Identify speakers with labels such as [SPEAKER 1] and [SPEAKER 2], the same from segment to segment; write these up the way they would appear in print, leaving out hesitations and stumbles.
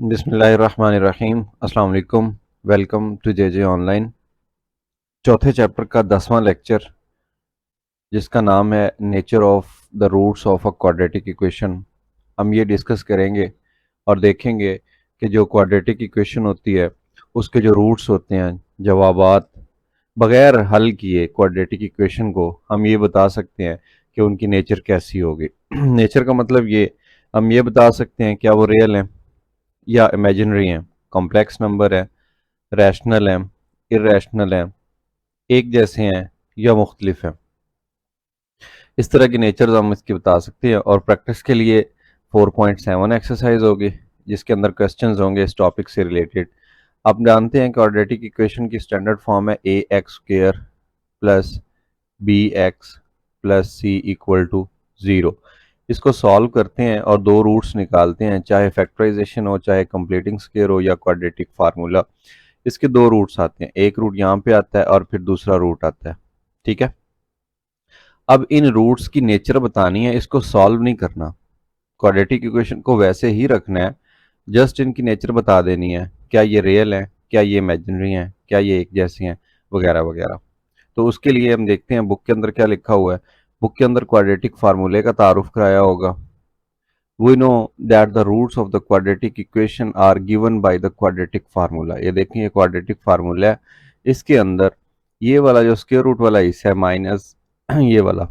[SPEAKER 1] बिस्मिल्लाहिर्रहमानिर्रहीम अस्सलाम वालेकुम। Welcome to J online. चौथे चैप्टर का 10वां लेक्चर जिसका नाम है nature of the roots of a quadratic equation. हम ये डिस्कस करेंगे और देखेंगे कि जो क्वाड्रेटिक इक्वेशन होती है उसके जो रूट्स होते हैं, जवाबात, बगैर हल किए क्वाड्रेटिक इक्वेशन को हम ये बता सकते हैं कि उनकी नेचर कैसी होगी। नेचर का मतलब ये, हम ये बता सकते हैं क्या वो रियल हैं या इमेजिनरी हैं, कॉम्प्लेक्स नंबर है, रैशनल हैं, इर्रेशनल हैं, एक जैसे हैं या मुख्तलिफ हैं। इस तरह की नेचर हम इसकी बता सकते हैं। और प्रैक्टिस के लिए 4.7 एक्सरसाइज होगी जिसके अंदर क्वेश्चंस होंगे इस टॉपिक से रिलेटेड। आप जानते हैं क्वाड्रेटिक इक्वेशन की स्टैंडर्ड फॉर्म है a x square plus b x plus c equal to zero. इसको सॉल्व करते हैं और दो रूट्स निकालते हैं, चाहे फैक्टराइजेशन हो, चाहे कंप्लीटिंग स्क्वायर हो या क्वाड्रेटिक फार्मूला। इसके दो रूट्स आते हैं, एक रूट यहाँ पे आता है और फिर दूसरा रूट आता है। ठीक है, अब इन रूट्स की नेचर बतानी है, इसको सॉल्व नहीं करना। क्वाड्रेटिक इक्वेशन को वैसे ही रखना है, जस्ट इनकी नेचर बता देनी है, क्या ये रियल है, क्या ये इमेजिनरी है, क्या ये एक जैसी हैं, वगैरह वगैरह। तो उसके लिए हम देखते हैं बुक के अंदर क्या लिखा हुआ है। बुक के अंदर क्वाड्रेटिक फार्मूले का तारुफ कराया होगा। We know that the roots of the quadratic equation are given by the quadratic formula. ये देखिए, ये क्वाड्रेटिक फार्मूला है। इसके अंदर ये वाला जो स्क्वायर रूट वाला हिस्सा है माइनस ये वाला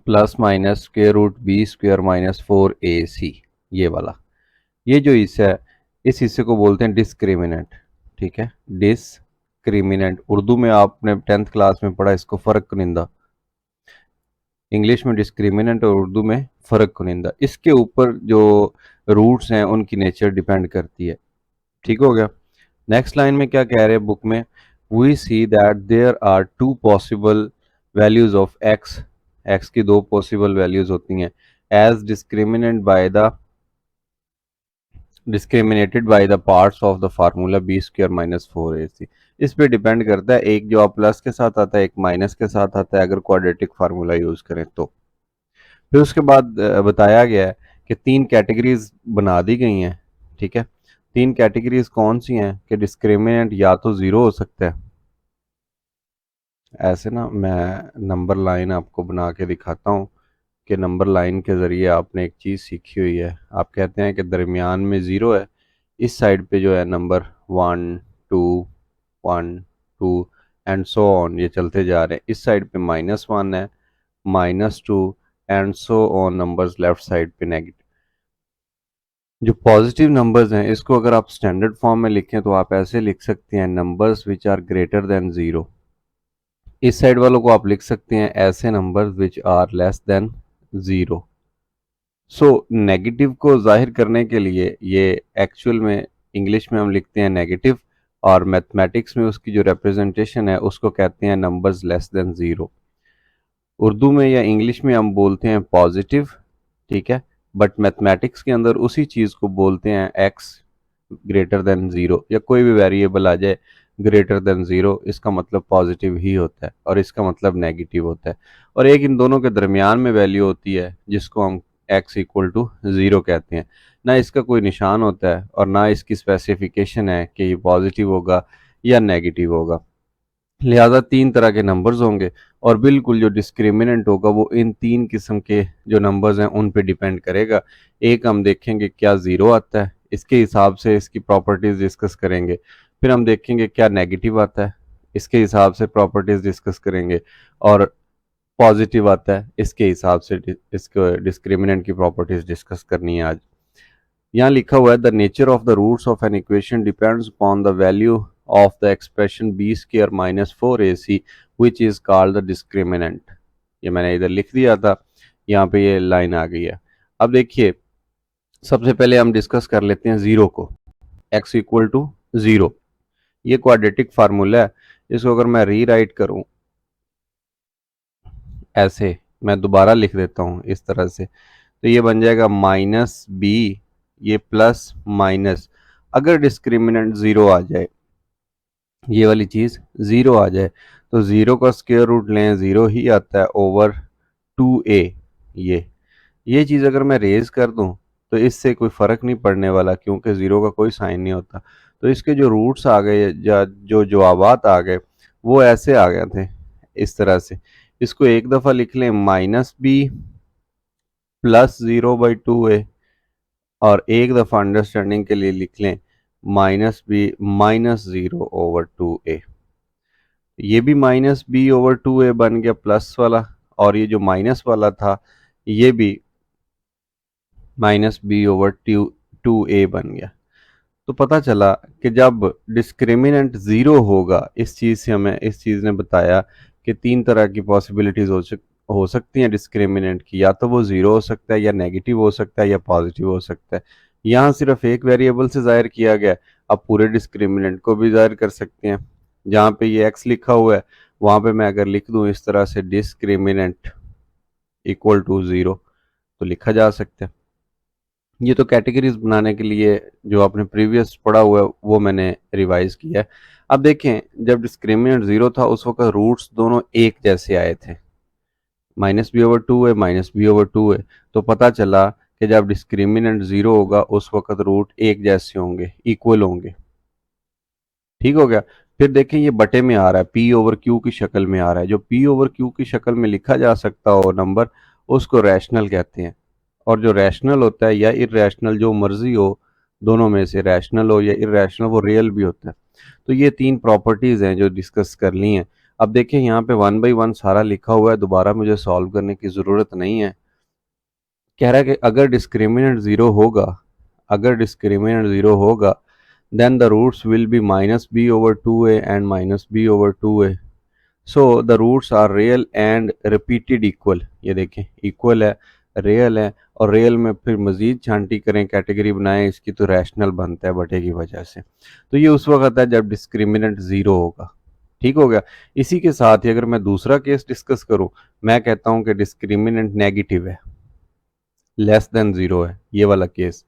[SPEAKER 1] plus minus square root B square minus 4ac, ये वाला, ये जो हिस्सा है इस हिस्से को बोलते हैं डिस्क्रिमिनेंट। ठीक है, डिस्क्रिमिनेंट उर्दू में आपने 10th क्लास में पढ़ा इसको फर्क कुनिंदा। इंग्लिश में डिस्क्रिमिनेंट और उर्दू में फर्क कुनिंदा। इसके ऊपर जो रूट्स हैं उनकी नेचर डिपेंड करती है। ठीक हो गया। नेक्स्ट लाइन में क्या कह रहे हैं बुक में, we see that there are two possible values of X. X की दो पॉसिबल वैल्यूज होती हैं as discriminated by the parts of the formula B square minus 4ac। इस पे डिपेंड करता है, एक जो आप प्लस के साथ आता है, एक माइनस के साथ आता है अगर क्वाड्रेटिक फार्मूला यूज करें तो। फिर उसके बाद बताया गया है कि तीन कैटेगरीज बना दी गई हैं। ठीक है, तीन कैटेगरीज कौन सी हैं कि डिस्क्रिमिनेंट या तो ज़ीरो हो सकता है, ऐसे ना मैं नंबर लाइन आपको बना के दिखाता हूँ कि नंबर लाइन के ज़रिए आपने एक चीज़ सीखी हुई है। आप कहते हैं कि दरमियान में ज़ीरो है, इस साइड पे जो है नंबर 1 2 1 2 एंड सो ऑन, ये चलते जा रहे हैं। इस साइड पे -1 है, -2 and so on numbers left side पे नेगेटिव। जो पॉजिटिव नंबर्स हैं इसको अगर आप स्टैंडर्ड फॉर्म में लिखें तो आप ऐसे लिख सकते हैं, numbers which are greater than zero. इस साइड वालों को आप लिख सकते हैं ऐसे numbers which are less than zero. So negative को जाहिर करने के लिए ये एक्चुअल में इंग्लिश में हम लिखते हैं नेगेटिव, और मैथमेटिक्स में उसकी जो रिप्रेजेंटेशन है उसको कहते हैं numbers less than zero. Urdu में या इंग्लिश में हम बोलते हैं पॉजिटिव। ठीक है, बट मैथमेटिक्स के अंदर उसी चीज़ को बोलते हैं एक्स ग्रेटर देन ज़ीरो, या कोई भी वेरिएबल आ जाए ग्रेटर देन ज़ीरो, इसका मतलब पॉजिटिव ही होता है और इसका मतलब नेगेटिव होता है। और एक इन दोनों के दरमियान में वैल्यू होती है जिसको हम एक्स इक्वल टू ज़ीरो कहते हैं। ना इसका कोई निशान होता है और ना इसकी स्पेसिफिकेशन है कि ये पॉजिटिव होगा या नेगेटिव होगा। लिहाजा तीन तरह के नंबर्स होंगे और बिल्कुल जो डिस्क्रिमिनेंट होगा वो इन तीन किस्म के जो नंबर्स हैं उन पे डिपेंड करेगा। एक हम देखेंगे क्या ज़ीरो आता है, इसके हिसाब से इसकी प्रॉपर्टीज़ डिस्कस करेंगे। फिर हम देखेंगे क्या नेगेटिव आता है, इसके हिसाब से प्रॉपर्टीज़ डिस्कस करेंगे। और पॉजिटिव आता है, इसके हिसाब से इसको डिस्क्रिमिनेंट की प्रॉपर्टीज़ डिस्कस करनी है आज। यहाँ लिखा हुआ है the nature of the roots of an equation depends upon the value of the expression B square minus 4ac which is called the discriminant. ये मैंने इधर लिख दिया था, यहाँ पे ये लाइन आ गई है। अब देखिए, सबसे पहले हम डिस्कस कर लेते हैं ज़ीरो को। x इक्वल टू ज़ीरो, ये क्वाड्रेटिक फार्मूला है। इसको अगर मैं रीराइट करूँ ऐसे, मैं दोबारा लिख देता हूँ इस तरह से, तो ये बन जाएगा माइनस बी, ये प्लस माइनस। अगर डिस्क्रिमिनेंट ज़ीरो आ जाए, ये वाली चीज़ ज़ीरो आ जाए, तो ज़ीरो का स्क्वायर रूट लें, ज़ीरो ही आता है ओवर 2a। ये चीज़ अगर मैं रेज कर दूं तो इससे कोई फ़र्क नहीं पड़ने वाला क्योंकि ज़ीरो का कोई साइन नहीं होता। तो इसके जो रूट्स आ गए या जो जवाबात आ गए वो ऐसे आ गए थे इस तरह से। इसको एक दफ़ा लिख लें -b प्लस 0/2a, और एक दफ़ा अंडरस्टैंडिंग के लिए लिख लें -b -0/2a। ये भी -b/2a बन गया प्लस वाला, और ये जो माइनस वाला था ये भी -b/2a बन गया। तो पता चला कि जब डिस्क्रिमिनेंट ज़ीरो होगा, इस चीज़ से हमें इस चीज़ ने बताया कि तीन तरह की पॉसिबिलिटीज़ हो सकती हैं डिस्क्रिमिनेंट की, या तो वो ज़ीरो हो सकता है, या नेगेटिव हो सकता है, या पॉजिटिव हो सकता है। यहाँ सिर्फ एक वेरिएबल से ज़ाहिर किया गया, अब पूरे डिस्क्रिमिनेंट को भी ज़ाहिर कर सकते हैं। जहाँ पे ये x लिखा हुआ है वहाँ पे मैं अगर लिख दूँ इस तरह से डिस्क्रिमिनेंट इक्वल टू ज़ीरो, तो लिखा जा सकता है। ये तो कैटेगरीज बनाने के लिए जो आपने प्रीवियस पढ़ा हुआ है वो मैंने रिवाइज किया है। अब देखें, जब डिस्क्रिमिनेंट ज़ीरो था उस वक्त रूट्स दोनों एक जैसे आए थे, -b/2 है -b/2 है। तो पता चला कि जब डिस्क्रिमिनेंट ज़ीरो होगा उस वक्त रूट एक जैसे होंगे, इक्वल होंगे। ठीक हो गया। फिर देखें ये बटे में आ रहा है, p/q की शक्ल में आ रहा है। जो p/q की शक्ल में लिखा जा सकता हो नंबर, उसको रैशनल कहते हैं। और जो रैशनल होता है या इर्रेशनल, जो मर्जी हो, दोनों में से रैशनल हो या इर्रेशनल, वो रियल भी होता है। तो ये तीन प्रॉपर्टीज हैं जो डिस्कस कर ली हैं। अब देखें यहाँ पे 1 बाई 1 सारा लिखा हुआ है, दोबारा मुझे सॉल्व करने की ज़रूरत नहीं है। कह रहा है कि अगर डिस्क्रिमिनेंट ज़ीरो होगा, अगर डिस्क्रिमिनेंट ज़ीरो होगा, then the roots will be -b/2a and -b/2a. So the roots are real and repeated equal. ये देखें इक्वल है, रियल है, और रियल में फिर मजीद छांटी करें, कैटेगरी बनाएं इसकी, तो रैशनल बनता है बटे की वजह से। तो ये उस वक्त है जब डिस्क्रिमिनेंट ज़ीरो होगा। ठीक हो गया। इसी के साथ ही अगर मैं दूसरा केस डिस्कस करूं, मैं कहता हूं कि डिस्क्रिमिनेंट नेगेटिव है, लेस देन ज़ीरो है। ये वाला केस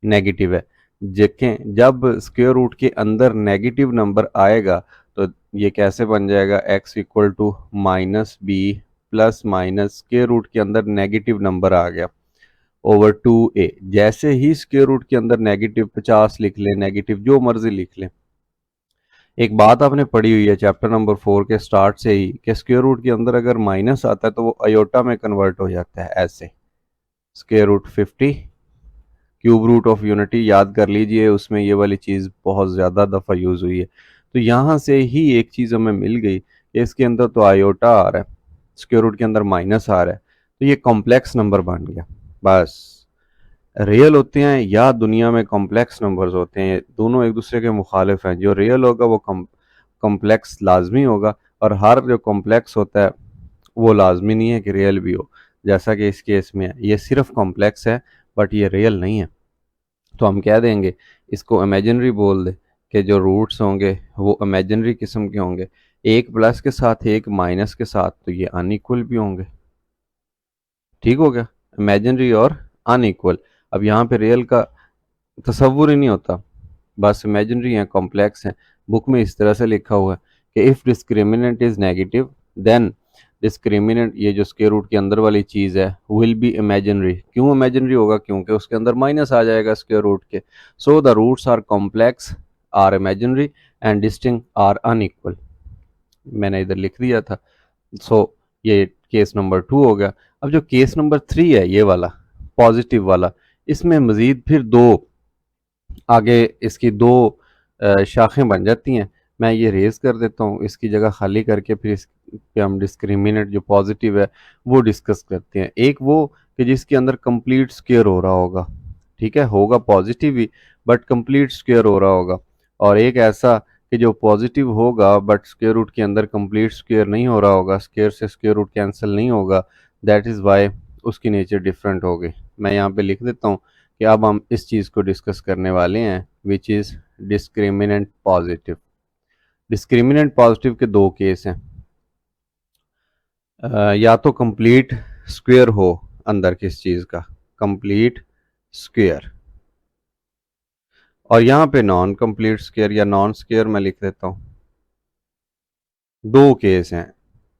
[SPEAKER 1] नेगेटिव है। देखें जब स्क्वायर रूट के अंदर नेगेटिव नंबर आएगा तो ये कैसे बन जाएगा, x equal to -b plus minus square root के अंदर नेगेटिव नंबर आ गया ओवर 2a। जैसे ही स्क्वायर रूट के अंदर नेगेटिव 50 लिख लें, नेगेटिव जो मर्जी लिख लें। एक बात आपने पढ़ी हुई है चैप्टर नंबर 4 के स्टार्ट से ही कि स्क्वायर रूट के अंदर अगर माइनस आता है तो वो अयोटा में कन्वर्ट हो जाता है। ऐसे square root 50 cube root of unity याद कर लीजिए, उसमें ये वाली चीज़ बहुत ज़्यादा दफ़ा यूज़ हुई है। तो यहाँ से ही एक चीज़ हमें मिल गई कि इसके अंदर तो आयोटा आ रहा है, स्क्वायर रूट के अंदर माइनस आ रहा है, तो ये कॉम्प्लेक्स नंबर बन गया। बस रियल होते हैं या दुनिया में कॉम्प्लेक्स नंबर्स होते हैं, दोनों एक दूसरे के मुखालिफ हैं। जो रियल होगा वो कॉम्प्लेक्स लाजमी होगा, और हर जो कॉम्प्लेक्स होता है वो लाजमी नहीं है कि रियल भी हो, जैसा कि इस केस में है। ये सिर्फ कॉम्प्लेक्स है बट ये रियल नहीं है। तो हम कह देंगे, इसको इमेजिनरी बोल दे, कि जो रूट्स होंगे वो इमेजिनरी किस्म के होंगे, एक प्लस के साथ एक माइनस के साथ, तो ये अनइक्वल भी होंगे। ठीक हो गया, इमेजिनरी और अनइक्वल। अब यहाँ पे रियल का तसव्वुर ही नहीं होता, बस इमेजिनरी हैं, कॉम्प्लेक्स हैं। बुक में इस तरह से लिखा हुआ है कि if discriminant is negative then discriminant, ये जो स्क्वायर रूट के अंदर वाली चीज़ है, विल बी इमेजिनरी। क्यों इमेजिनरी होगा? क्योंकि उसके अंदर माइनस आ जाएगा स्क्वायर रूट के। So the roots are complex, or imaginary, and distinct or unequal. मैंने इधर लिख दिया था। सो ये केस नंबर 2 हो गया। अब जो केस नंबर 3 है, ये वाला पॉजिटिव वाला, इसमें मजीद फिर दो आगे इसकी दो शाखें बन जाती हैं। मैं ये रेज़ कर देता हूँ, इसकी जगह खाली करके फिर इस पे हम डिस्क्रिमिनेंट जो पॉजिटिव है वो डिस्कस करते हैं। एक वो कि जिसके अंदर कंप्लीट स्क्वायर हो रहा होगा, ठीक है, होगा positive he but complete square हो रहा होगा। और एक ऐसा कि जो पॉजिटिव होगा बट स्क्वायर रूट के अंदर कंप्लीट स्क्वायर नहीं हो रहा होगा, स्क्वायर से स्क्वायर रूट कैंसिल नहीं होगा, दैट इज़ वाई उसकी नेचर डिफरेंट होगी। मैं यहाँ पे लिख देता हूँ कि अब हम इस चीज़ को डिस्कस करने वाले हैं, which is discriminant positive. Discriminant positive के दो केस हैं। या तो कंप्लीट स्क्वायर हो अंदर किस चीज़ का, कंप्लीट स्क्वायर, और यहाँ पे नॉन कंप्लीट स्क्वायर या नॉन स्क्वायर मैं लिख देता हूँ। दो केस हैं,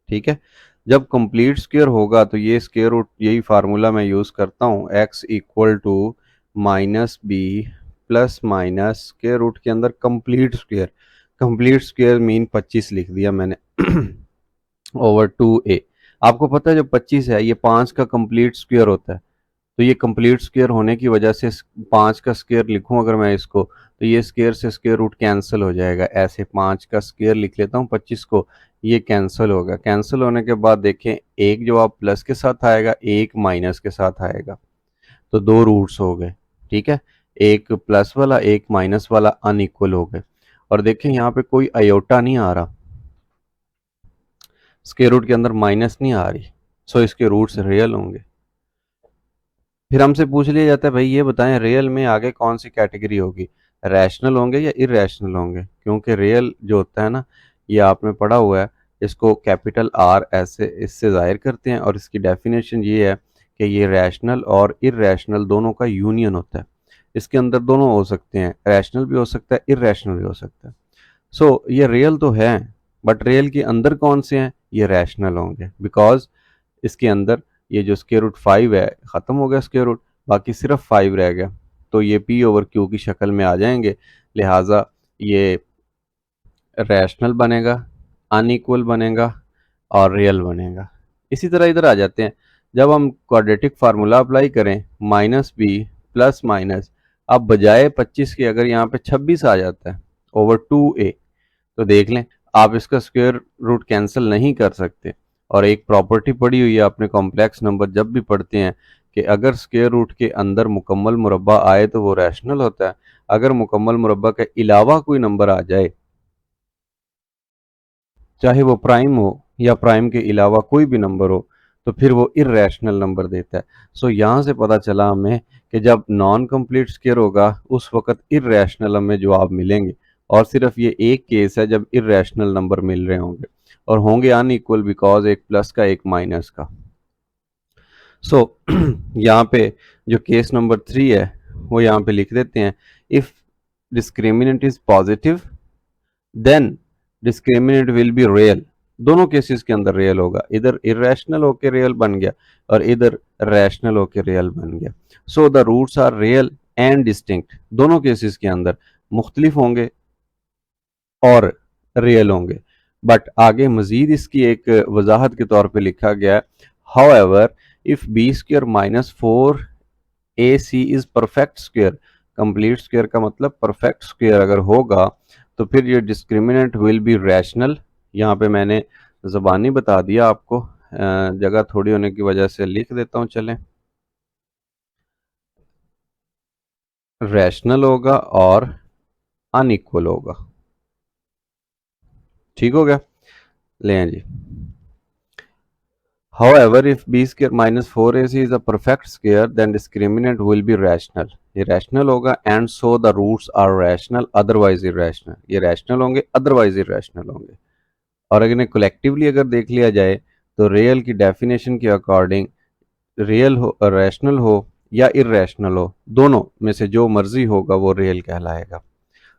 [SPEAKER 1] ठीक है। जब कंप्लीट स्क्वायर होगा तो ये स्क्वायर रूट, यही फार्मूला मैं यूज़ करता हूँ, x equal to
[SPEAKER 2] minus B plus minus square root के अंदर complete square, complete square mean 25 लिख दिया मैंने ओवर 2a। आपको पता है जो 25 है ये 5 का कंप्लीट स्क्वायर होता है, तो ये कंप्लीट स्क्वायर होने की वजह से 5 का स्क्वायर लिखूं अगर मैं इसको, तो ये स्क्वायर से स्क्वायर रूट कैंसिल हो जाएगा। ऐसे 5 का स्क्वायर लिख लेता हूँ 25 को, ये कैंसिल होगा। कैंसिल होने के बाद देखें एक जवाब प्लस के साथ आएगा, एक माइनस के साथ आएगा, तो दो रूट्स हो गए। ठीक है, एक प्लस वाला एक माइनस वाला अनइक्वल हो गए। और देखें यहाँ पे कोई आयोटा नहीं आ रहा, स्क्वायर रूट के अंदर माइनस नहीं आ रही, सो इसके रूट्स रियल होंगे। फिर हमसे पूछ लिया जाता है भाई ये बताएं रियल में आगे कौन सी कैटेगरी होगी, रैशनल होंगे या इरेशनल होंगे। क्योंकि रियल जो होता है ना, ये आपने पढ़ा हुआ है, इसको कैपिटल आर ऐसे इससे जाहिर करते हैं, और इसकी डेफिनेशन ये है कि ये रैशनल और इरेशनल दोनों का यूनियन होता है। इसके अंदर दोनों हो सकते हैं, रैशनल भी हो सकता है, इरेशनल भी हो सकता है। सो ये रियल तो है, बट रियल के अंदर कौन से हैं, ये रैशनल होंगे, बिकॉज इसके अंदर ये जो स्क्वायर रूट 5 है ख़त्म हो गया स्क्वायर रूट, बाकी सिर्फ 5 रह गया, तो ये पी ओवर क्यू की शक्ल में आ जाएंगे। लिहाजा ये रैशनल बनेगा, अनइक्वल बनेगा और रियल बनेगा। इसी तरह इधर आ जाते हैं, जब हम क्वाड्रेटिक फार्मूला अप्लाई करें माइनस बी प्लस माइनस, अब बजाय 25 के अगर यहाँ पे 26 आ जाता है ओवर 2a, तो देख लें आप इसका स्क्वायर रूट कैंसिल नहीं कर सकते। और एक प्रॉपर्टी पढ़ी हुई है आपने कॉम्प्लेक्स नंबर जब भी पढ़ते हैं, कि अगर स्क्वायर रूट के अंदर मुकम्मल मुरब्बा आए तो वो रैशनल होता है, अगर मुकम्मल मुरब्बा के अलावा कोई नंबर आ जाए, चाहे वो प्राइम हो या प्राइम के अलावा कोई भी नंबर हो, तो फिर वो इर्रेशनल नंबर देता है। सो यहाँ से पता चला हमें कि जब नॉन कंप्लीट स्क्वायर होगा उस वक्त इर्रेशनल हमें जवाब मिलेंगे, और सिर्फ ये एक केस है जब इर्रेशनल नंबर मिल रहे होंगे, और होंगे अनइक्वल बिकॉज एक प्लस का एक माइनस का। सो यहाँ पे जो केस नंबर 3 है वो यहाँ पे लिख देते हैं, if discriminant is positive then discriminant will be real. दोनों केसेस के अंदर रियल होगा, इधर इरेशनल होके रियल बन गया और इधर रैशनल होके रियल बन गया। So the roots are real and distinct, दोनों केसेस के अंदर मुख्तलिफ होंगे और रियल होंगे। बट आगे मजीद इसकी एक वजाहत के तौर पे लिखा गया है, however if B square minus 4ac is perfect square, complete square का मतलब परफेक्ट स्क्वेयर अगर होगा तो फिर ये डिस्क्रिमिनेंट विल बी रैशनल। यहाँ पे मैंने ज़बानी बता दिया आपको, जगह थोड़ी होने की वजह से लिख देता हूँ, चलें। रैशनल होगा और अनइक्वल होगा, ठीक हो गया। लें जी, however if b square minus 4ac is a perfect square then discriminant will be rational, ये रैशनल होगा, and so the roots are rational otherwise irrational, ये रैशनल होंगे अदरवाइज इरेशनल होंगे। और अगर इन्हें कलेक्टिवली अगर देख लिया जाए तो रियल की डेफिनेशन के अकॉर्डिंग रियल हो, रैशनल हो या इरेशनल हो, दोनों में से जो मर्जी होगा वो रियल कहलाएगा।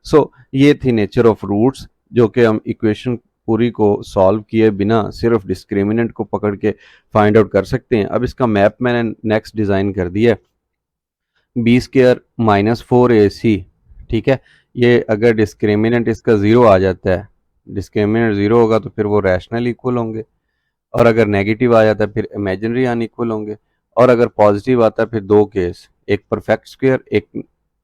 [SPEAKER 2] सो ये थी नेचर ऑफ रूट्स, जो कि हम इक्वेशन पूरी को सॉल्व किए बिना सिर्फ डिस्क्रिमिनेंट को पकड़ के फाइंड आउट कर सकते हैं। अब इसका मैप मैंने नेक्स्ट डिज़ाइन कर दिया है, बी स्क्र माइनस 4ac, ठीक है। ये अगर डिस्क्रिमिनेंट इसका ज़ीरो आ जाता है, डिस्क्रिमिनेंट ज़ीरो होगा तो फिर वो रैशनल इक्वल होंगे, और अगर नेगेटिव आ जाता है फिर इमेजिनरी अनइक्वल होंगे, और अगर पॉजिटिव आता है फिर दो केस, एक परफेक्ट स्क्वायर एक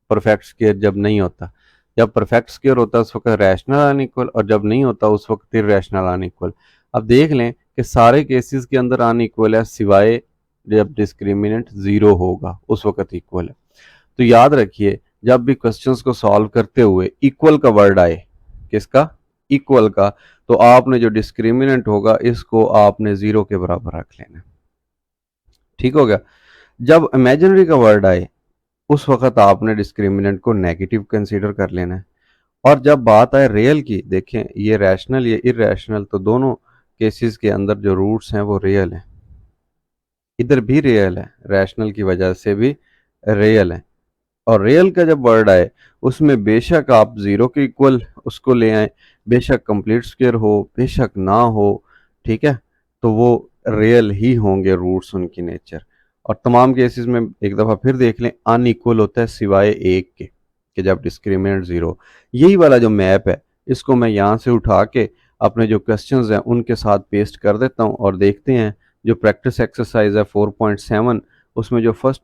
[SPEAKER 2] परफेक्ट स्क्वायर जब नहीं होता। जब परफेक्ट स्क्वायर होता है उस वक्त रैशनल अनइक्वल, और जब नहीं होता उस वक्त इरेशनल अनइक्वल। अब देख लें कि सारे केसेस के अंदर अनइक्वल है, सिवाय जब डिस्क्रिमिनेंट जीरो होगा उस वक्त इक्वल है। तो याद रखिए जब भी क्वेश्चंस को सॉल्व करते हुए इक्वल का वर्ड आए, किसका, इक्वल का, तो आपने जो डिस्क्रिमिनेंट होगा इसको आपने जीरो के बराबर रख लेना, ठीक हो गया। जब इमेजिनरी का वर्ड आए उस वक्त आपने डिस्क्रिमिनेंट को नेगेटिव कंसीडर कर लेना है। और जब बात आए रियल की, देखें ये रैशनल ये इरेशनल, तो दोनों केसेस के अंदर जो रूट्स हैं वो रियल हैं, इधर भी रियल है, रैशनल की वजह से भी रियल है। और रियल का जब वर्ड आए उसमें बेशक आप जीरो के इक्वल उसको ले आए, बेशक कंप्लीट स्क्वायर हो बेशक ना हो, ठीक है, तो वो रियल ही होंगे रूट्स उनकी नेचर। और तमाम केसेस में एक दफ़ा फिर देख लें अनइक्वल होता है सिवाय एक के, कि जब डिस्क्रिमिनेंट ज़ीरो। यही वाला जो मैप है इसको मैं यहाँ से उठा के अपने जो क्वेश्चंस हैं उनके साथ पेस्ट कर देता हूँ और देखते हैं जो प्रैक्टिस एक्सरसाइज है 4.7 उसमें जो फर्स्ट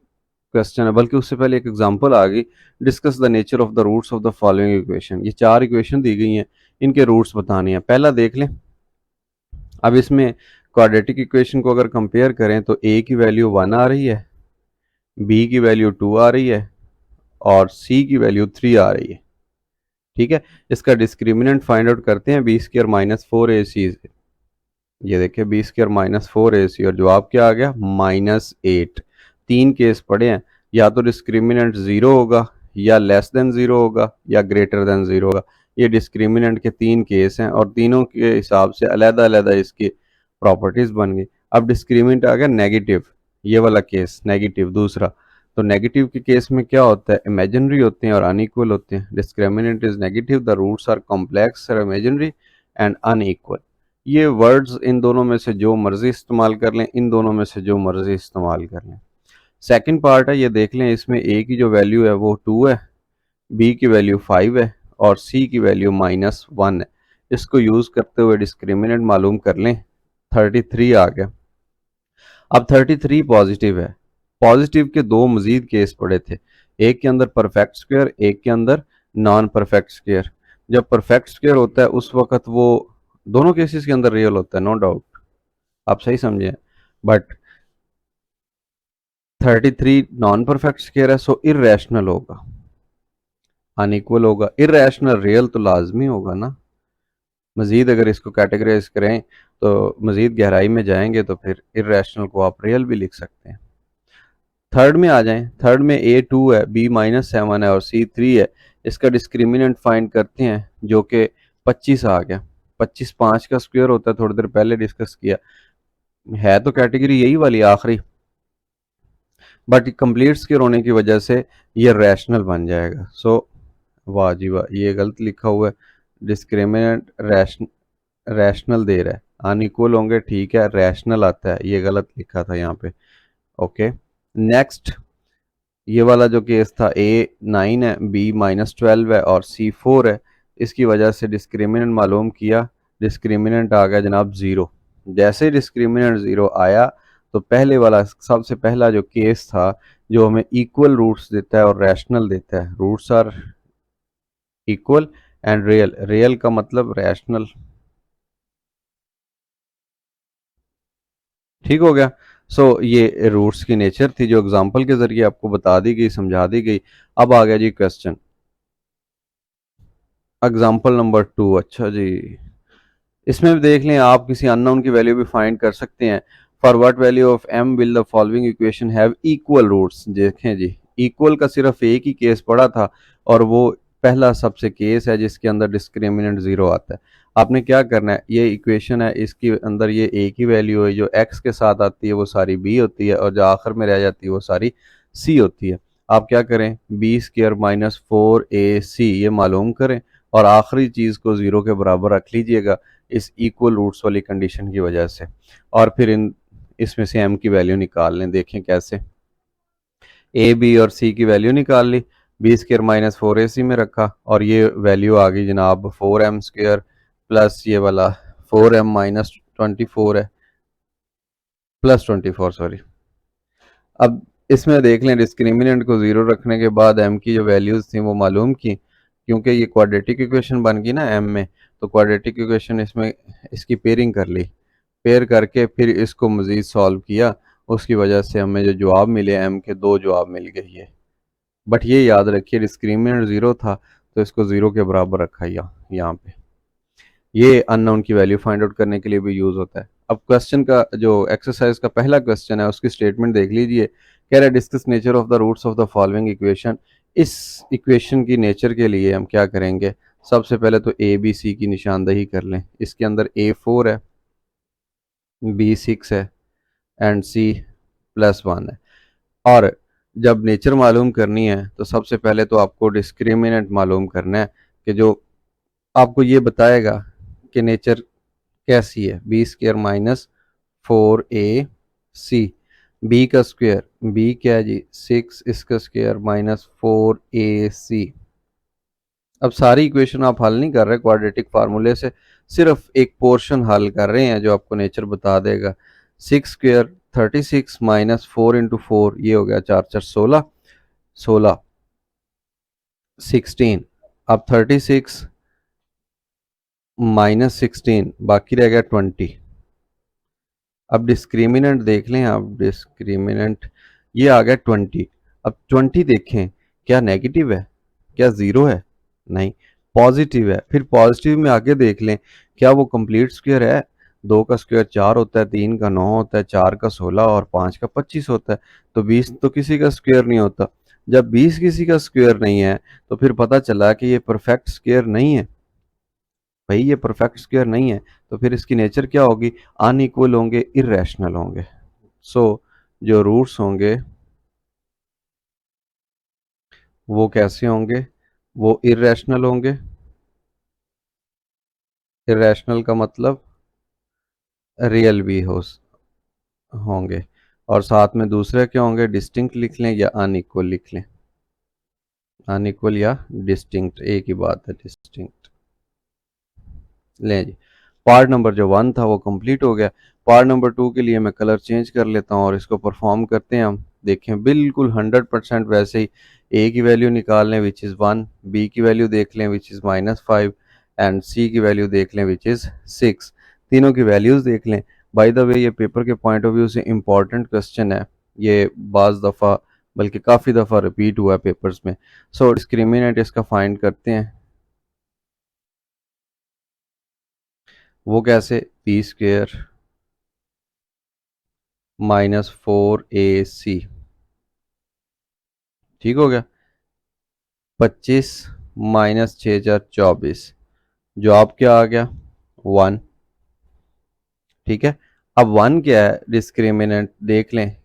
[SPEAKER 2] क्वेश्चन है, बल्कि उससे पहले एक एग्जांपल आ गई, discuss the nature of the roots of the following equation. ये 4 इक्वेशन दी गई हैं, इनके रूट्स बताने हैं। पहला देख लें। अब इसमें क्वाड्रेटिक इक्वेशन को अगर कंपेयर करें तो ए की वैल्यू 1 आ रही है, बी की वैल्यू 2 आ रही है और सी की वैल्यू 3 आ रही है। ठीक है, इसका डिस्क्रिमिनेंट फाइंड आउट करते हैं बी स्क्वायर माइनस 4ac से। ये देखिए बी स्क्वायर माइनस 4ac और जवाब क्या आ गया -8। 3 केस पड़े हैं, या तो डिस्क्रिमिनेंट 0 होगा या लेस देन 0 होगा या ग्रेटर देन 0 होगा। ये डिस्क्रिमिनेंट के 3 केस हैं और तीनों के हिसाब से अलग अलग इसकी प्रॉपर्टीज बन गई। अब डिस्क्रिमिनेंट आ गया नेगेटिव, ये वाला केस नेगेटिव दूसरा। तो नेगेटिव के केस में क्या होता है, इमेजिनरी होते हैं और अनइक्वल होते हैं। Discriminant is negative, the roots are complex और इमेजिनरी एंड अनइक्वल। ये वर्ड्स इन दोनों में से जो मर्जी इस्तेमाल कर लें, इन दोनों में से जो मर्जी इस्तेमाल कर लें। सेकंड पार्ट है, ये देख लें, इसमें ए की जो वैल्यू है वो 2 है, बी की वैल्यू 5 है और सी की वैल्यू -1 है। इसको यूज करते हुए डिस्क्रिमिनेंट मालूम कर लें, 33 आ गया। अब 33 पॉजिटिव है। पॉजिटिव के दो मजीद केस पड़े थे, एक के अंदर परफेक्ट स्क्वायर, एक के अंदर नॉन परफेक्ट स्क्वायर। जब परफेक्ट स्क्वायर होता है उस वक्त वो दोनों केसेस के अंदर रियल होता है, नो डाउट, आप सही समझे। बट 33 नॉन परफेक्ट स्क्वायर है, सो इर्रेशनल होगा, अनइक्वल होगा। इर्रेशनल रियल तो लाजमी होगा ना। मजीद अगर इसको कैटेगराइज करें तो मजीद गहराई में जाएंगे तो फिर इर्रेशनल को आप रियल भी लिख सकते हैं। थर्ड में आ जाएं। थर्ड में ए 2 है, बी -7 है और सी 3 है। इसका डिस्क्रिमिनेंट फाइंड करते हैं जो कि 25 आ गया। 25 5 का स्क्वायर होता है, थोड़ी देर पहले डिस्कस किया है, तो कैटेगरी यही वाली आखिरी, बट कंप्लीट स्क्वायर होने की वजह से ये रैशनल बन जाएगा। सो वाह जी वाह, ये गलत लिखा हुआ है, डिस्क्रिमिनेंट रैशनल दे रहा है, अनइक्वल होंगे ठीक है, रैशनल आता है, ये गलत लिखा था यहाँ पे। ओके, नेक्स्ट ये वाला जो केस था, ए 9 है, बी -12 है और सी 4 है। इसकी वजह से डिस्क्रिमिनेंट मालूम किया, डिस्क्रिमिनेंट आ गया जनाब 0। जैसे डिस्क्रिमिनेंट 0 आया तो पहले वाला सबसे पहला जो केस था जो हमें इक्वल रूट्स देता है और रैशनल देता है, roots are equal and real, real का मतलब रैशनल। ठीक हो गया। ये रूट्स की नेचर थी जो एग्जांपल के जरिए आपको बता दी गई, समझा दी गई। अब आ गया जी क्वेश्चन, एग्जाम्पल नंबर 2। अच्छा जी, इसमें भी देख लें, आप किसी अननोन की वैल्यू भी फाइंड कर सकते हैं। For what value of m will the following equation have equal roots. देखें जी, इक्वल का सिर्फ एक ही केस पड़ा था और वो पहला सबसे केस है जिसके अंदर डिस्क्रिमिनेंट 0 आता है। आपने क्या करना है, ये इक्वेशन है, इसके अंदर ये a की वैल्यू है, जो x के साथ आती है वो सारी b होती है और जो आखिर में रह जाती है वो सारी c होती है। आप क्या करें, बी स्क्र -4ac ये मालूम करें और आखिरी चीज़ को 0 के बराबर रख लीजिएगा इस इक्वल रूट्स वाली कंडीशन की वजह से, और फिर इसमें से m की वैल्यू निकाल लें। देखें कैसे, a b और c की वैल्यू निकाल ली, बी स्क्र -4ac में रखा और ये वैल्यू आ गई जनाब 4m² प्लस ये वाला 4m -24 है, +24 सॉरी। अब इसमें देख लें, डिस्क्रिमिनेंट को 0 रखने के बाद m की जो वैल्यूज़ थी वो मालूम की, क्योंकि ये क्वाड्रेटिक इक्वेशन बन गई ना m में, तो क्वाड्रेटिक इक्वेशन इसमें इसकी पेयरिंग कर ली, पेयर करके फिर इसको मज़ीद सॉल्व किया, उसकी वजह से हमें जो जवाब मिले m के 2 जवाब मिल गए ये। बट ये याद रखिए डिस्क्रिमिनेंट 0 था तो इसको 0 के बराबर रखा यहाँ पे। ये अननोन की वैल्यू फाइंड आउट करने के लिए भी यूज़ होता है। अब क्वेश्चन का जो एक्सरसाइज का पहला क्वेश्चन है उसकी स्टेटमेंट देख लीजिए, कह रहा है discuss nature of the roots of the following equation. इस इक्वेशन की नेचर के लिए हम क्या करेंगे, सबसे पहले तो ए बी सी की निशानदही कर लें। इसके अंदर a 4 है, b 6 है एंड c +1 है। और जब नेचर मालूम करनी है तो सबसे पहले तो आपको डिस्क्रिमिनेंट मालूम करना है, कि जो आपको ये बताएगा कि नेचर कैसी है, बी स्क्र -4ac। बी का स्क्वायर, बी क्या है जी 6, इसका स्क्वायर -4ac। अब सारी इक्वेशन आप हल नहीं कर रहे क्वाड्रेटिक फार्मूले से, सिर्फ एक पोर्शन हल कर रहे हैं जो आपको नेचर बता देगा। 6 स्क्वायर 36 -4 × 4, ये हो गया 4×4 = 16, 16 16। अब 36 -16 बाकी रह गया 20। अब डिस्क्रिमिनेंट देख लें आप, डिस्क्रिमिनेंट ये आ गया 20। अब 20 देखें, क्या नेगेटिव है, क्या ज़ीरो है, नहीं पॉजिटिव है। फिर पॉजिटिव में आगे देख लें, क्या वो कंप्लीट स्क्वायर है। 2 का स्क्वायर 4 होता है, 3 का 9 होता है, 4 का 16 और 5 का 25 होता है। तो 20 तो किसी का स्क्वायर नहीं होता। जब 20 किसी का स्क्वायर नहीं है तो फिर पता चला कि ये परफेक्ट स्क्वायर नहीं है। भाई ये परफेक्ट स्क्वायर नहीं है तो फिर इसकी नेचर क्या होगी, अनइक्वल होंगे, इर्रेशनल होंगे। सो जो रूट्स होंगे वो कैसे होंगे, वो इर्रेशनल होंगे। इर्रेशनल का मतलब रियल भी होंगे। और साथ में दूसरे क्या होंगे, डिस्टिंक्ट लिख लें या अनइक्वल लिख लें। अनइक्वल या डिस्टिंक्ट एक ही बात है, डिस्टिंक्ट। लें जी, पार्ट नंबर जो 1 था वो कंप्लीट हो गया। पार्ट नंबर 2 के लिए मैं कलर चेंज कर लेता हूँ और इसको परफॉर्म करते हैं हम। देखें बिल्कुल 100% वैसे ही। ए की वैल्यू निकाल लें विच इज़ 1, बी की वैल्यू देख लें विच इज़ -5 एंड सी की वैल्यू देख लें विच इज़ 6। तीनों की वैल्यूज़ देख लें। बाय द वे ये पेपर के पॉइंट ऑफ व्यू से इम्पॉर्टेंट क्वेश्चन है। ये बाज़ दफ़ा बल्कि काफ़ी दफ़ा रिपीट हुआ है पेपर्स में। सो डिस्क्रिमिनेंट इसका फाइंड करते हैं। वो कैसे, पी स्क्वेयर -4ac, ठीक हो गया। 25 -6 = 24, जवाब क्या आ गया 1। ठीक है। अब 1 क्या है, डिस्क्रिमिनेंट देख लें,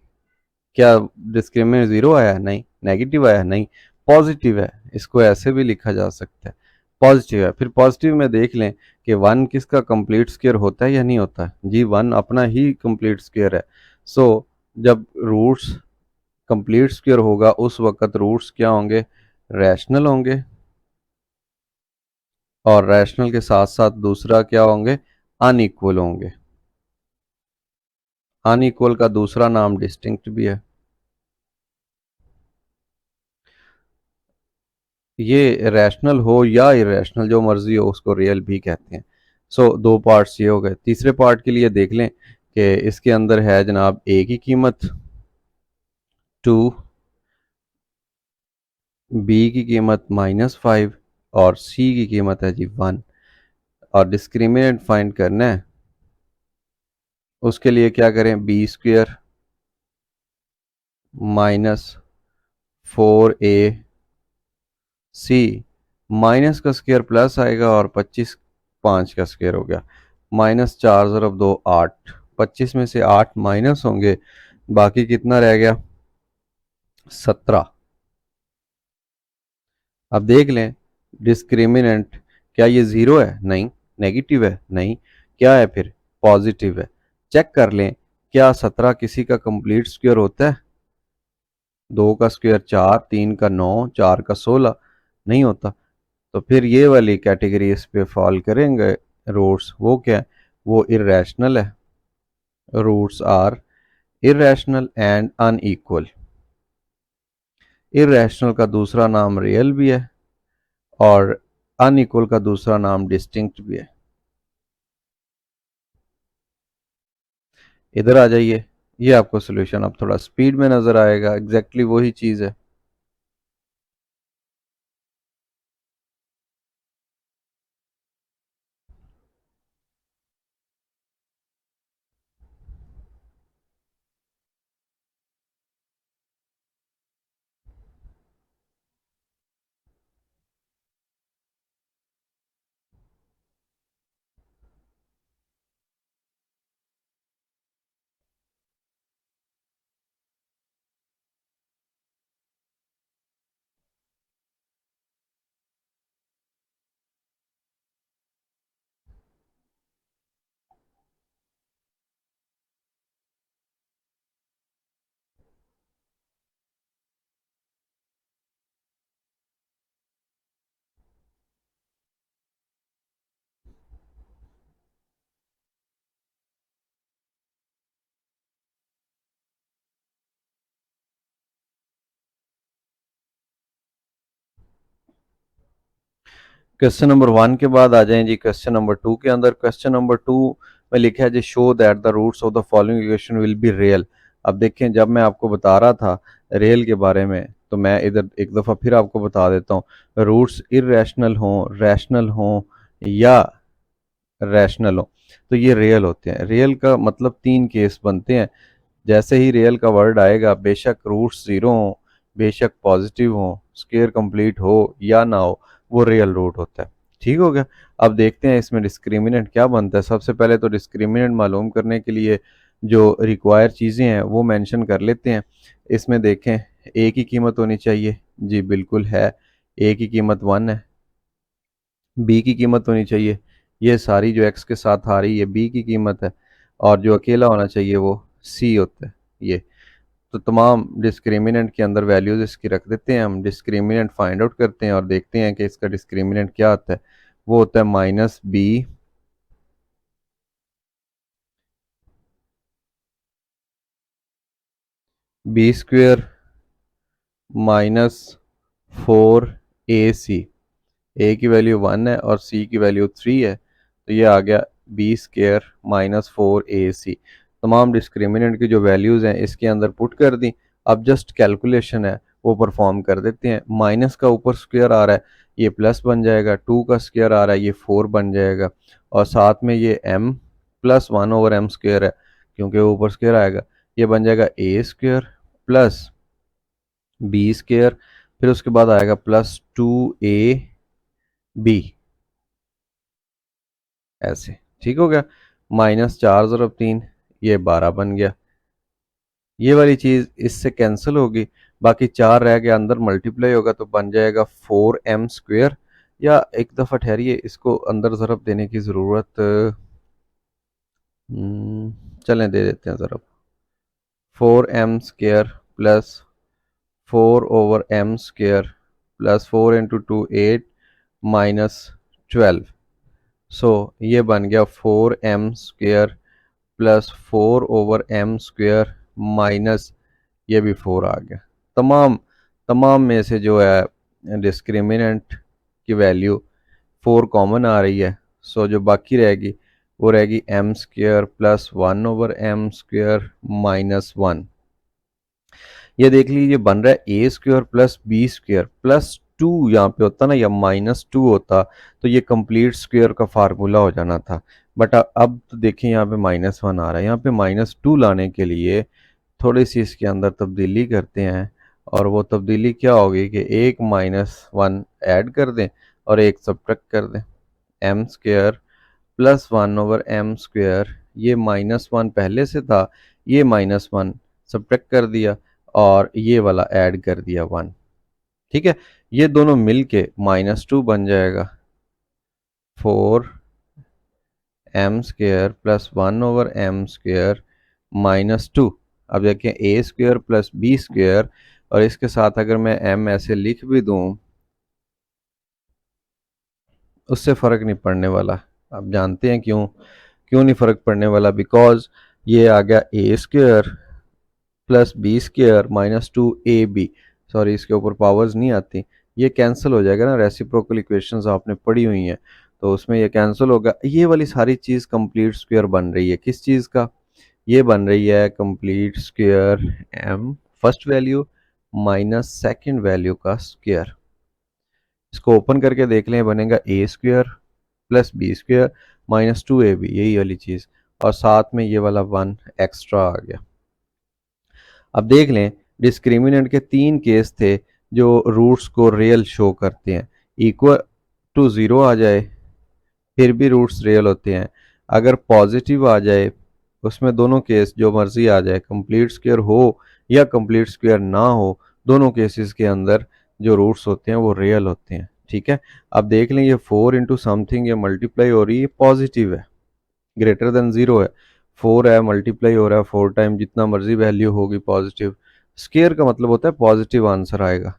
[SPEAKER 2] क्या डिस्क्रिमिनेंट जीरो आया, नहीं नेगेटिव आया, नहीं पॉजिटिव है। इसको ऐसे भी लिखा जा सकता है, पॉजिटिव है। फिर पॉजिटिव में देख लें कि 1 किसका कंप्लीट स्क्वायर होता है या नहीं होता है जी, 1 अपना ही कंप्लीट स्क्वायर है। सो जब रूट्स कंप्लीट स्क्वायर होगा उस वक्त रूट्स क्या होंगे, रैशनल होंगे। और रैशनल के साथ साथ दूसरा क्या होंगे, अनइक्वल होंगे। अनइक्वल का दूसरा नाम डिस्टिंक्ट भी है। ये रैशनल हो या इरेशनल जो मर्जी हो उसको रियल भी कहते हैं। सो दो पार्ट्स ये हो गए। तीसरे पार्ट के लिए देख लें कि इसके अंदर है जनाब ए की कीमत 2, बी की कीमत -5 और सी की कीमत है जी 1। और डिस्क्रिमिनेंट फाइंड करना है। उसके लिए क्या करें, बी स्क्वेयर -4ac, माइनस का स्क्वायर प्लस आएगा और 25 5 का स्क्वायर हो गया। -4 × 2 = 8, 25 में से 8 माइनस होंगे, बाकी कितना रह गया 17। अब देख लें डिस्क्रिमिनेंट, क्या ये ज़ीरो है, नहीं नेगेटिव है, नहीं क्या है फिर पॉजिटिव है। चेक कर लें क्या 17 किसी का कंप्लीट स्क्वायर होता है। 2 का स्क्वायर 4, 3 का 9, 4 का 16 नहीं होता। तो फिर ये वाली कैटेगरी इस पे फॉल करेंगे रूट्स, वो क्या है, वो इरेशनल है। Roots are irrational and unequal. Irrational का दूसरा नाम रियल भी है और अनइक्वल का दूसरा नाम डिस्टिंक्ट भी है। इधर आ जाइए, ये आपको सोल्यूशन अब थोड़ा स्पीड में नजर आएगा, एग्जैक्टली वही चीज है।
[SPEAKER 1] क्वेश्चन नंबर 1 के बाद आ जाएं जी क्वेश्चन नंबर 2 के अंदर। क्वेश्चन नंबर 2 में लिखा है जी show that the roots of the following equation will be real. अब देखें, जब मैं आपको बता रहा था रियल के बारे में, तो मैं इधर एक दफ़ा फिर आपको बता देता हूँ। रूट्स इरेशनल हों, रैशनल हों या रैशनल हो तो ये रियल होते हैं। रियल का मतलब 3 केस बनते हैं। जैसे ही रियल का वर्ड आएगा, बेशक रूट्स ज़ीरो हो, बेशक पॉजिटिव हो, स्क्वायर कंप्लीट हो या ना हो, वो रियल रूट होता है। ठीक हो गया। अब देखते हैं इसमें डिस्क्रिमिनेंट क्या बनता है। सबसे पहले तो डिस्क्रिमिनेंट मालूम करने के लिए जो रिक्वायर चीज़ें हैं वो मेंशन कर लेते हैं। इसमें देखें, ए की कीमत होनी चाहिए, जी बिल्कुल है। ए की कीमत 1 है। बी की कीमत होनी चाहिए, ये सारी जो एक्स के साथ आ रही है बी की कीमत है। और जो अकेला होना चाहिए वो सी होता है। ये तो तमाम डिस्क्रिमिनेंट के अंदर वैल्यूज इसकी रख देते हैं। हम डिस्क्रिमिनेंट फाइंड आउट करते हैं और देखते हैं कि इसका डिस्क्रिमिनेंट क्या आता है। वो होता है minus B square minus 4ac। A की वैल्यू 1 है और सी की वैल्यू 3 है, तो ये आ गया बी स्क्वेयर माइनस 4ac। तमाम डिस्क्रिमिनेंट की जो वैल्यूज़ हैं इसके अंदर पुट कर दी। अब जस्ट कैलकुलेशन है वो परफॉर्म कर देते हैं। माइनस का ऊपर स्क्वायर आ रहा है, ये प्लस बन जाएगा। 2 का स्क्वायर आ रहा है, ये 4 बन जाएगा। और साथ में ये m प्लस 1/m स्क्वायर है, क्योंकि वो ऊपर स्क्वायर आएगा। ये बन जाएगा ए स्क्वायर प्लस बी स्क्वायर, फिर उसके बाद आएगा प्लस 2ab, ऐसे। ठीक हो गया। माइनस 4 × 3, ये 12 बन गया। ये वाली चीज़ इससे कैंसिल होगी, बाकी 4 रह गया, अंदर मल्टीप्लाई होगा तो बन जाएगा 4m स्क्वेयर। या एक दफ़ा ठहरिए, इसको अंदर ज़रब देने की ज़रूरत, चलें दे देते हैं ज़रब। 4m square plus 4/m square plus 4 × 2 8 minus 12। सो ये बन गया 4m square plus 4/m square minus ये भी 4 आ गया। तमाम तमाम में से जो है डिस्क्रिमिनेंट की वैल्यू 4 कॉमन आ रही है। सो जो बाकी रहेगी वो रहेगी m square plus 1/m square minus 1। ये देख लीजिए बन रहा है a square plus b square plus 2। यहाँ पे होता ना, या -2 होता तो ये कंप्लीट स्क्वायर का फार्मूला हो जाना था। बट अब तो देखिए यहाँ पे -1 आ रहा है। यहाँ पे -2 लाने के लिए थोड़ी सी इसके अंदर तब्दीली करते हैं। और वो तब्दीली क्या होगी कि एक -1 ऐड कर दें और एक सब्ट्रैक्ट कर दें। m square plus 1/m square, ये -1 पहले से था, ये -1 सब्ट्रैक्ट कर दिया और ये वाला ऐड कर दिया 1। ठीक है। ये दोनों मिलके -2 बन जाएगा। 4m square plus 1/m square minus 2। अब देखें ए स्क्वायर प्लस बी स्क्वायर, और इसके साथ अगर मैं m ऐसे लिख भी दूं उससे फ़र्क नहीं पड़ने वाला। आप जानते हैं क्यों? क्यों नहीं फ़र्क पड़ने वाला? बिकॉज ये आ गया a square plus b square minus 2ab। Sorry, इसके ऊपर पावर्स नहीं आती, ये कैंसिल हो जाएगा ना। रेसिप्रोकल इक्वेशंस आपने पढ़ी हुई हैं तो उसमें ये कैंसिल होगा। ये वाली सारी चीज़ कंप्लीट स्क्वायर बन रही है। किस चीज़ का? ये बन रही है complete square m first value minus second value का स्क्वायर। इसको ओपन करके देख लें, बनेगा a square plus b square minus 2ab, यही वाली चीज़। और साथ में ये वाला 1 एक्स्ट्रा आ गया। अब देख लें, डिस्क्रिमिनेंट के 3 केस थे जो रूट्स को रियल शो करते हैं। इक्वल टू 0 आ जाए फिर भी रूट्स रियल होते हैं। अगर पॉजिटिव आ जाए, उसमें दोनों केस जो मर्जी आ जाए, कंप्लीट स्क्वायर हो या कंप्लीट स्क्वायर ना हो, दोनों केसेस के अंदर जो रूट्स होते हैं वो रियल होते हैं। ठीक है। अब देख लें, ये 4 इंटू समथिंग ये मल्टीप्लाई हो रही है, पॉजिटिव है, ग्रेटर देन 0 है। 4 है, मल्टीप्लाई हो रहा है 4 टाइम, जितना मर्जी वैल्यू होगी पॉजिटिव। स्केयर का मतलब होता है पॉजिटिव आंसर आएगा।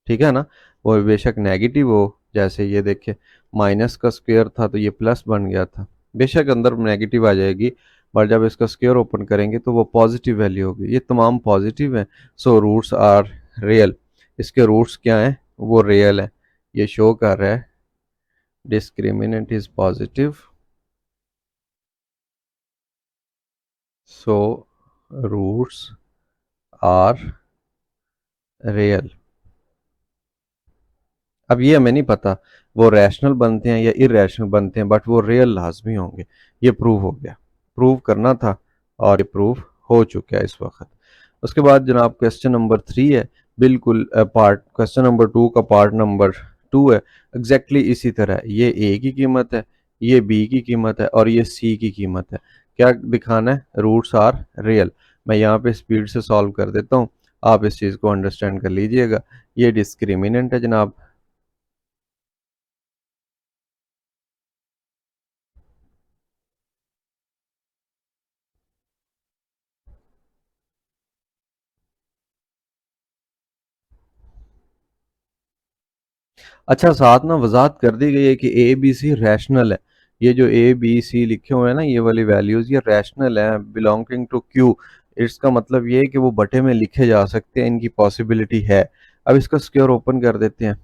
[SPEAKER 1] ठीक है ना। वो बेशक नेगेटिव हो, जैसे ये देखिए माइनस का स्क्वायर था तो ये प्लस बन गया था, बेशक अंदर नेगेटिव आ जाएगी, बट जब इसका स्क्वायर ओपन करेंगे तो वो पॉजिटिव वैल्यू होगी। ये तमाम पॉजिटिव है। So roots are real. इसके रूट्स क्या हैं? वो रियल है। ये शो कर रहा है
[SPEAKER 2] discriminant is positive, so roots are real. अब ये हमें नहीं पता वो रैशनल बनते हैं या इरेशनल बनते हैं, बट वो रियल लाजमी होंगे। ये प्रूव हो गया, प्रूव करना था और ये प्रूव हो चुका है इस वक्त। उसके बाद जनाब क्वेश्चन नंबर 3 है, बिल्कुल पार्ट क्वेश्चन नंबर 2 का पार्ट नंबर 2 है। एग्जैक्टली इसी तरह ये ए की कीमत है, ये बी की कीमत है और ये सी की कीमत है। क्या दिखाना है? Roots are real. मैं यहाँ पे स्पीड से सॉल्व कर देता हूँ, आप इस चीज़ को अंडरस्टैंड कर लीजिएगा। ये डिस्क्रिमिनेंट है जनाब, अच्छा साथ ना वजाहत कर दी गई है कि ए बी सी रैशनल है। ये जो ए बी सी लिखे हुए हैं ना, ये वाली वैल्यूज ये रैशनल है, बिलोंगिंग टू क्यू। इसका मतलब ये है कि वो बटे में लिखे जा सकते हैं, इनकी पॉसिबिलिटी है। अब इसका स्क्वायर ओपन कर देते हैं।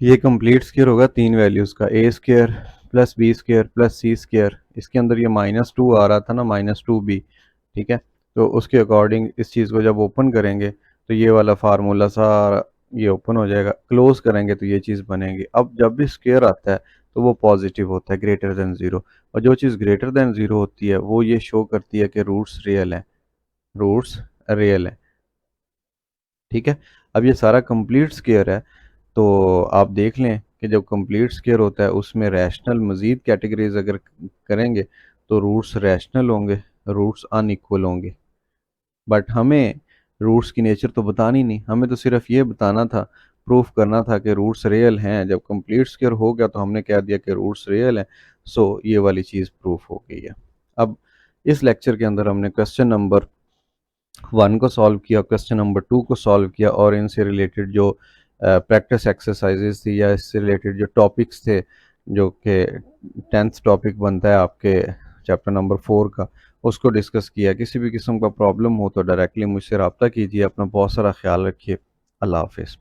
[SPEAKER 2] ये कंप्लीट स्क्वायर होगा तीन वैल्यूज का, a square plus b square plus c square. इसके अंदर ये -2 आ रहा था ना, -2b। ठीक है, तो उसके अकॉर्डिंग इस चीज़ को जब ओपन करेंगे तो ये वाला फार्मूला सारा ये ओपन हो जाएगा, क्लोज करेंगे तो ये चीज़ बनेगी। अब जब भी स्क्वायर आता है तो वो पॉजिटिव होता है, ग्रेटर देन ज़ीरो। और जो चीज़ ग्रेटर देन ज़ीरो होती है वो ये शो करती है कि रूट्स रियल हैं, रूट्स रियल हैं। ठीक है, अब ये सारा कंप्लीट स्क्वायर है, तो आप देख लें कि जब कंप्लीट स्क्वायर होता है उसमें रैशनल मज़ीद कैटेगरीज अगर करेंगे तो रूट्स रैशनल होंगे, रूट्स अनइक्वल होंगे। बट हमें रूट्स की नेचर तो बतानी नहीं, हमें तो सिर्फ ये बताना था, प्रूफ करना था कि रूट्स रियल हैं। जब कंप्लीट स्क्वायर हो गया तो हमने कह दिया कि रूट्स रियल हैं, सो ये वाली चीज़ प्रूफ हो गई है। अब इस लेक्चर के अंदर हमने क्वेश्चन नंबर 1 को सॉल्व किया, क्वेश्चन नंबर 2 को सॉल्व किया, और इनसे रिलेटेड जो प्रैक्टिस एक्सरसाइजेज थी या इससे रिलेटेड जो टॉपिक्स थे, जो कि 10th टॉपिक बनता है आपके चैप्टर नंबर 4 का, उसको डिस्कस किया। किसी भी किस्म का प्रॉब्लम हो तो डायरेक्टली मुझसे रब्ता कीजिए। अपना बहुत सारा ख्याल रखिए। अल्लाह हाफिज़।